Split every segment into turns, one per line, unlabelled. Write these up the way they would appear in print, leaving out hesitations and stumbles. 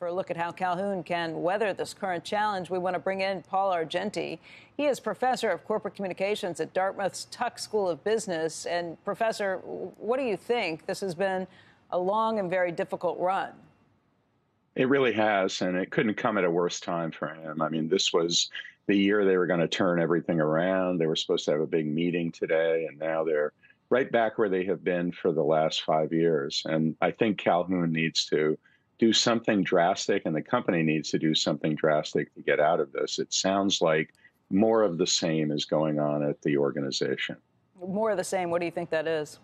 For a look at how Calhoun can weather this current challenge, we want to bring in Paul Argenti. He is professor of corporate communications at Dartmouth's Tuck School of Business. And Professor, what do you think? This has been a long and very difficult run.
It really has, and it couldn't come at a worse time for him. I mean, this was the year they were going to turn everything around. They were supposed to have a big meeting today, and now they're right back where they have been for the last 5 years. And I think Calhoun needs to do something drastic, and the company needs to do something drastic to get out of this. It sounds like more of the same is going on at the organization.
More of the same. What do you think that is?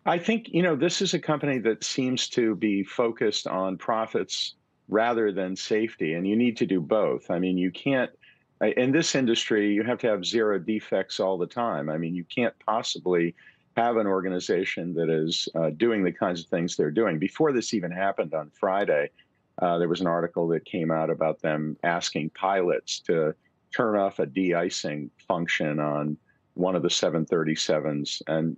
I think, this is a company that seems to be focused on profits rather than safety, and you need to do both. I mean, you can't, in this industry, you have to have zero defects all the time. I mean, you can't possibly have an organization that is doing the kinds of things they're doing. Before this even happened on Friday, there was an article that came out about them asking pilots to turn off a de-icing function on one of the 737s, and,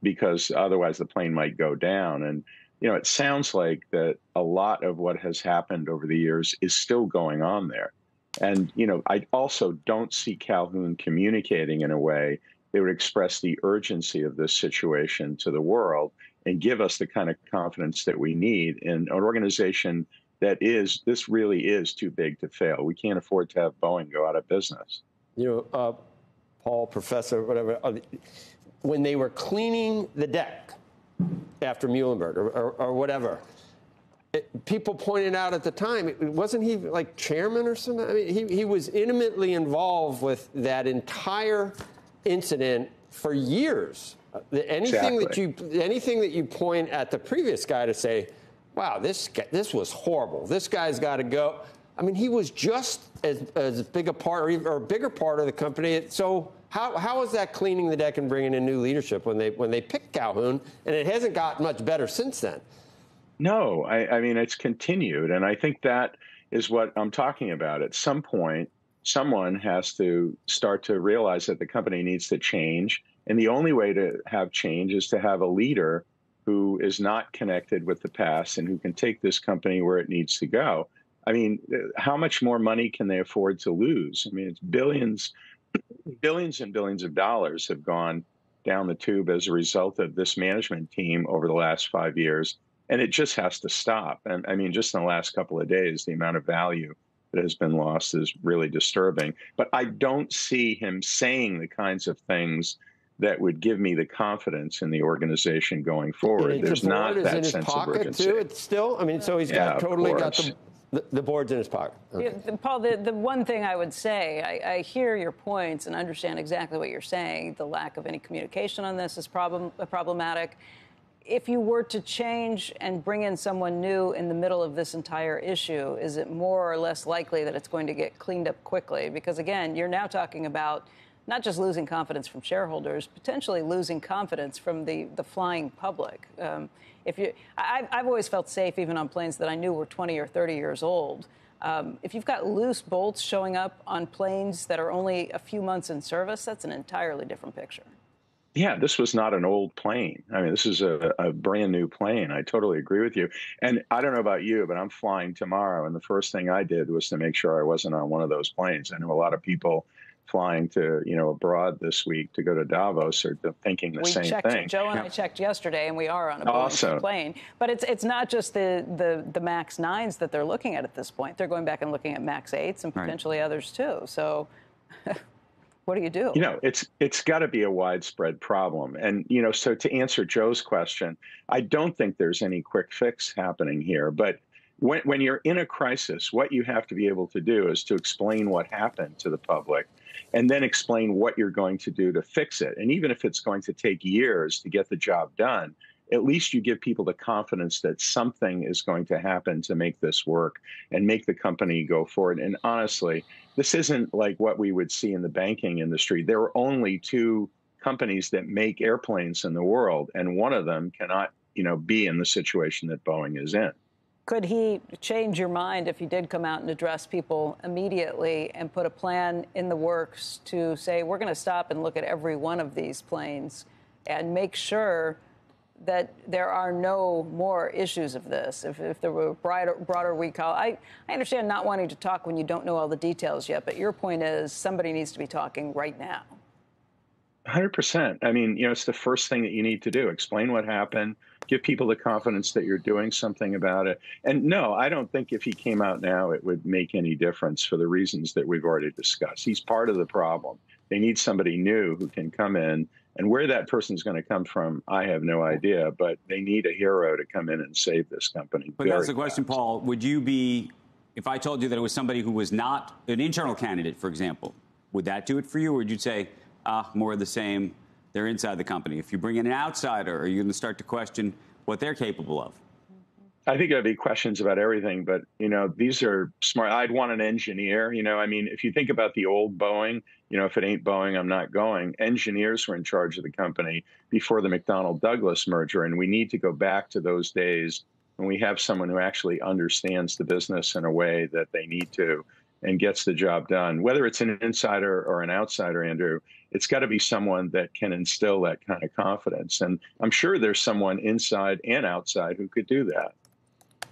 because otherwise the plane might go down. And, it sounds like that a lot of what has happened over the years is still going on there. And, I also don't see Calhoun communicating in a way that would express the urgency of this situation to the world and give us the kind of confidence that we need in an organization that this really is too big to fail. We can't afford to have Boeing go out of business.
Paul, professor, whatever, when they were cleaning the deck after Muhlenberg or whatever, people pointed out at the time, wasn't he like chairman or something? I mean, he was intimately involved with that entire incident for years. Anything that you point at the previous guy to say, wow, this was horrible, this guy's got to go. I mean, he was just as big a part or a bigger part of the company. So how is that cleaning the deck and bringing in new leadership when they picked Calhoun, and it hasn't gotten much better since then?
No, I mean, it's continued. And I think that is what I'm talking about. At some point, someone has to start to realize that the company needs to change. And the only way to have change is to have a leader who is not connected with the past and who can take this company where it needs to go. I mean, how much more money can they afford to lose? I mean, it's billions and billions of dollars have gone down the tube as a result of this management team over the last 5 years. And it just has to stop. And I mean, just in the last couple of days, the amount of value that has been lost is really disturbing. But I don't see him saying the kinds of things that would give me the confidence in the organization going forward. There's not that sense of urgency.
Too, it's still, I mean, so he's got the board's in his pocket.
Okay. Yeah, Paul, the one thing I would say, I hear your points and understand exactly what you're saying. The lack of any communication on this is problematic. If you were to change and bring in someone new in the middle of this entire issue, is it more or less likely that it's going to get cleaned up quickly? Because, again, you're now talking about not just losing confidence from shareholders, potentially losing confidence from the flying public. I've always felt safe even on planes that I knew were 20 or 30 years old. If you've got loose bolts showing up on planes that are only a few months in service, that's an entirely different picture.
Yeah, this was not an old plane. I mean, this is a brand new plane. I totally agree with you. And I don't know about you, but I'm flying tomorrow. And the first thing I did was to make sure I wasn't on one of those planes. I know a lot of people flying to, abroad this week to go to Davos are thinking the same thing.
Joe and I checked yesterday, and we are on a Boeing plane. But it's not just the MAX 9s that they're looking at this point. They're going back and looking at MAX 8s and potentially others, too. So what do you do? It's
got to be a widespread problem. And, so to answer Joe's question, I don't think there's any quick fix happening here. But when you're in a crisis, what you have to be able to do is to explain what happened to the public and then explain what you're going to do to fix it. And even if it's going to take years to get the job done, at least you give people the confidence that something is going to happen to make this work and make the company go forward. And honestly, this isn't like what we would see in the banking industry. There are only two companies that make airplanes in the world, and one of them cannot, be in the situation that Boeing is in.
Could he change your mind if he did come out and address people immediately and put a plan in the works to say, we're going to stop and look at every one of these planes and make sure that there are no more issues of this, if there were a broader recall. I understand not wanting to talk when you don't know all the details yet, but your point is somebody needs to be talking right now.
100%. I mean, it's the first thing that you need to do. Explain what happened, give people the confidence that you're doing something about it. And no, I don't think if he came out now, it would make any difference for the reasons that we've already discussed. He's part of the problem. They need somebody new who can come in, and where that person's going to come from, I have no idea, but they need a hero to come in and save this company.
But that's the question, Paul. Would you be, if I told you that it was somebody who was not an internal candidate, for example, would that do it for you? Or would you say, more of the same, they're inside the company? If you bring in an outsider, are you going to start to question what they're capable of?
I think there'd be questions about everything, but, these are smart. I'd want an engineer, I mean, if you think about the old Boeing, if it ain't Boeing, I'm not going. Engineers were in charge of the company before the McDonnell-Douglas merger, and we need to go back to those days when we have someone who actually understands the business in a way that they need to and gets the job done. Whether it's an insider or an outsider, Andrew, it's got to be someone that can instill that kind of confidence. And I'm sure there's someone inside and outside who could do that.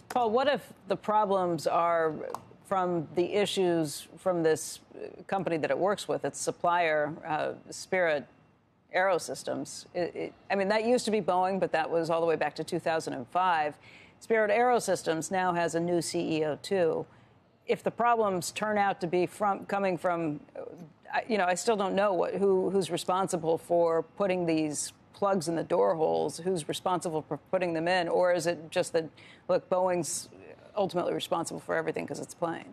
Paul, what if the problems are from the issues from this company that it works with, its supplier, Spirit Aerosystems? I mean, that used to be Boeing, but that was all the way back to 2005. Spirit Aerosystems now has a new CEO, too. If the problems turn out to be coming from, I still don't know who's responsible for putting these plugs in the door holes, who's responsible for putting them in, or is it just that, look, Boeing's ultimately responsible for everything because it's plane?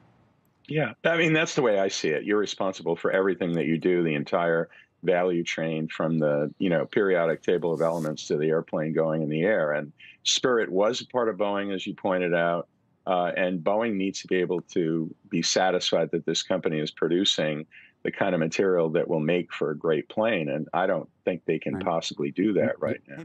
Yeah, I mean, that's the way I see it. You're responsible for everything that you do, the entire value chain from the, periodic table of elements to the airplane going in the air. And Spirit was a part of Boeing, as you pointed out. And Boeing needs to be able to be satisfied that this company is producing the kind of material that will make for a great plane. And I don't think they can possibly do that right now.